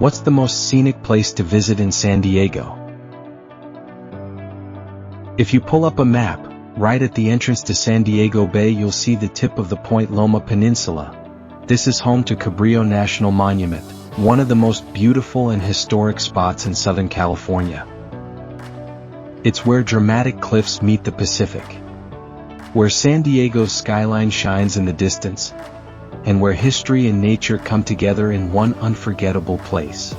What's the most scenic place to visit in San Diego? If you pull up a map, right at the entrance to San Diego Bay you'll see the tip of the Point Loma Peninsula. This is home to Cabrillo National Monument, one of the most beautiful and historic spots in Southern California. It's where dramatic cliffs meet the Pacific, where San Diego's skyline shines in the distance, and where history and nature come together in one unforgettable place.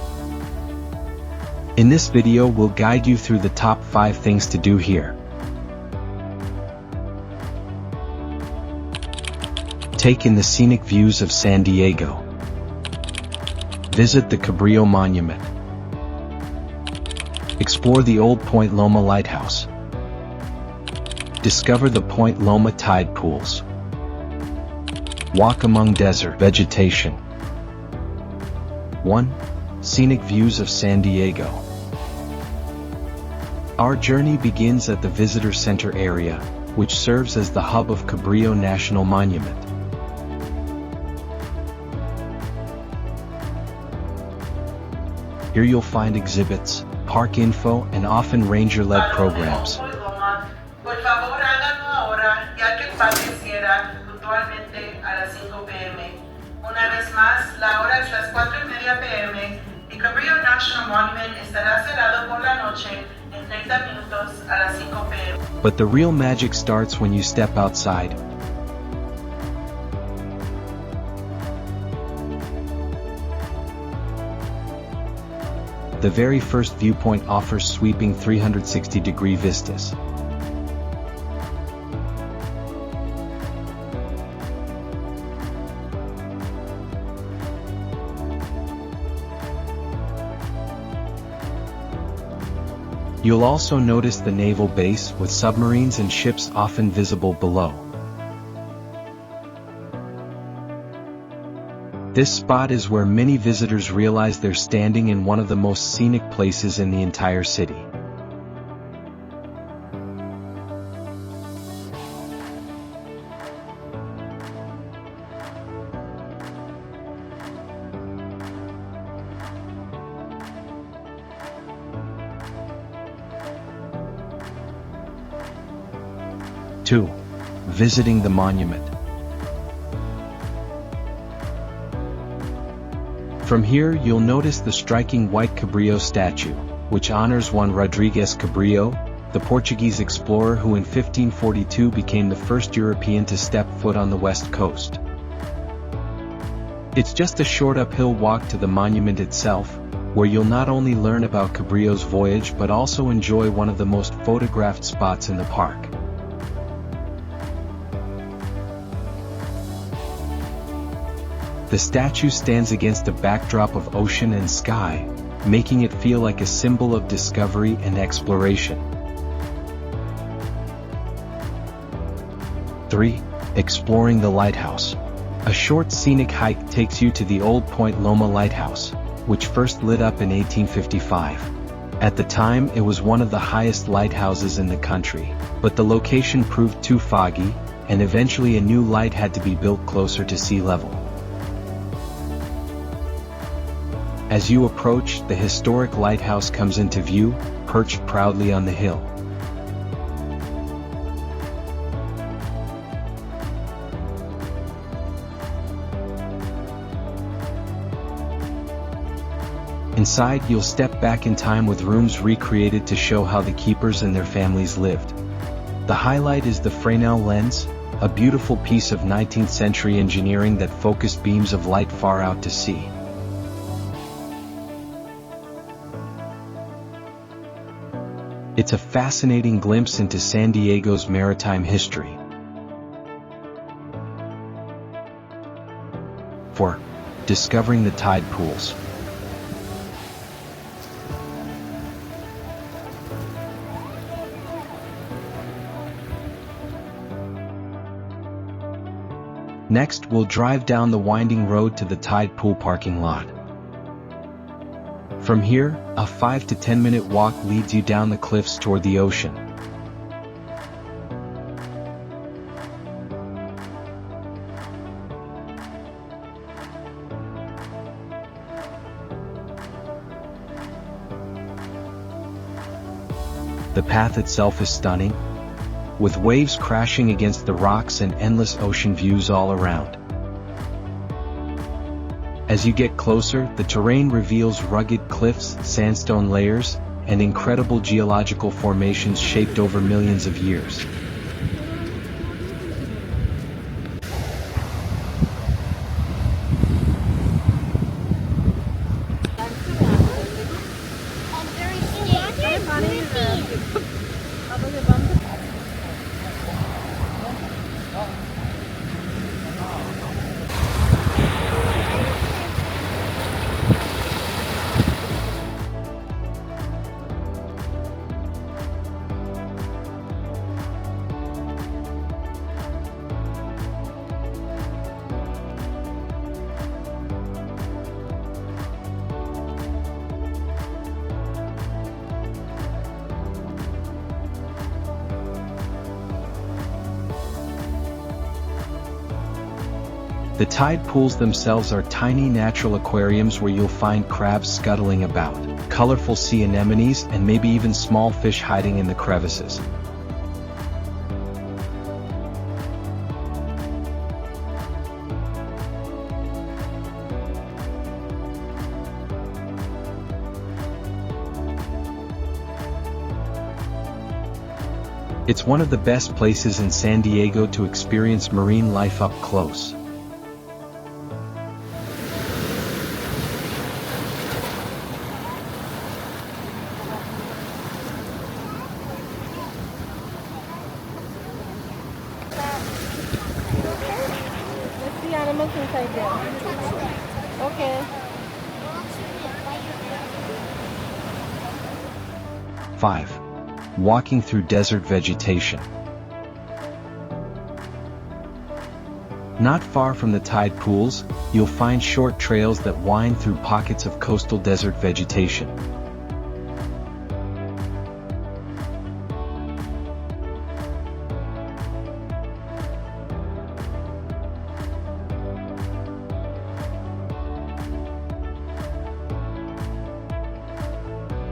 In this video we'll guide you through the top 5 things to do here. Take in the scenic views of San Diego. Visit the Cabrillo Monument. Explore the old Point Loma Lighthouse. Discover the Point Loma tide pools. Walk among desert vegetation. 1. Scenic views of San Diego. Our journey begins at the Visitor Center area, which serves as the hub of Cabrillo National Monument. Here you'll find exhibits, park info, and often ranger-led programs. Una vez más, la hora es las 4:30 p.m. y Cabrillo National Monument estará cerrado por la noche en 30 minutos a las 5 p.m. But the real magic starts when you step outside. The very first viewpoint offers sweeping 360-degree vistas. You'll also notice the naval base with submarines and ships often visible below. This spot is where many visitors realize they're standing in one of the most scenic places in the entire city. Two, visiting the monument. From here you'll notice the striking white Cabrillo statue, which honors Juan Rodrigues Cabrillo, the Portuguese explorer who in 1542 became the first European to step foot on the west coast. It's just a short uphill walk to the monument itself, where you'll not only learn about Cabrillo's voyage but also enjoy one of the most photographed spots in the park. The statue stands against a backdrop of ocean and sky, making it feel like a symbol of discovery and exploration. 3. Exploring the lighthouse. A short scenic hike takes you to the old Point Loma Lighthouse, which first lit up in 1855. At the time it was one of the highest lighthouses in the country, but the location proved too foggy, and eventually a new light had to be built closer to sea level. As you approach, the historic lighthouse comes into view, perched proudly on the hill. Inside, you'll step back in time with rooms recreated to show how the keepers and their families lived. The highlight is the Fresnel lens, a beautiful piece of 19th century engineering that focused beams of light far out to sea. It's a fascinating glimpse into San Diego's maritime history. 4. Discovering the tide pools. Next, we'll drive down the winding road to the tide pool parking lot. From here, a 5 to 10 minute walk leads you down the cliffs toward the ocean. The path itself is stunning, with waves crashing against the rocks and endless ocean views all around. As you get closer, the terrain reveals rugged cliffs, sandstone layers, and incredible geological formations shaped over millions of years. The tide pools themselves are tiny natural aquariums where you'll find crabs scuttling about, colorful sea anemones, and maybe even small fish hiding in the crevices. It's one of the best places in San Diego to experience marine life up close. Animals inside there. Okay. 5. Walking through desert vegetation. Not far from the tide pools, you'll find short trails that wind through pockets of coastal desert vegetation.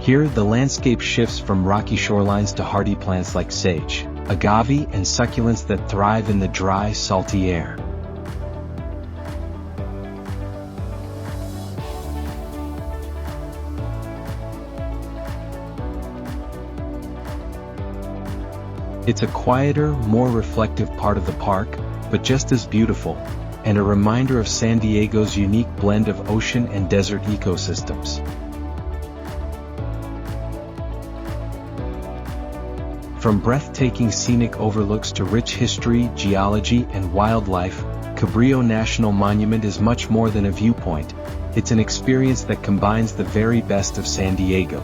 Here, the landscape shifts from rocky shorelines to hardy plants like sage, agave, and succulents that thrive in the dry, salty air. It's a quieter, more reflective part of the park, but just as beautiful, and a reminder of San Diego's unique blend of ocean and desert ecosystems. From breathtaking scenic overlooks to rich history, geology, and wildlife, Cabrillo National Monument is much more than a viewpoint. It's an experience that combines the very best of San Diego.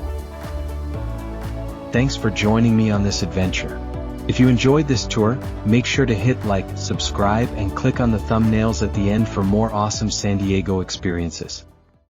Thanks for joining me on this adventure. If you enjoyed this tour, make sure to hit like, subscribe, and click on the thumbnails at the end for more awesome San Diego experiences.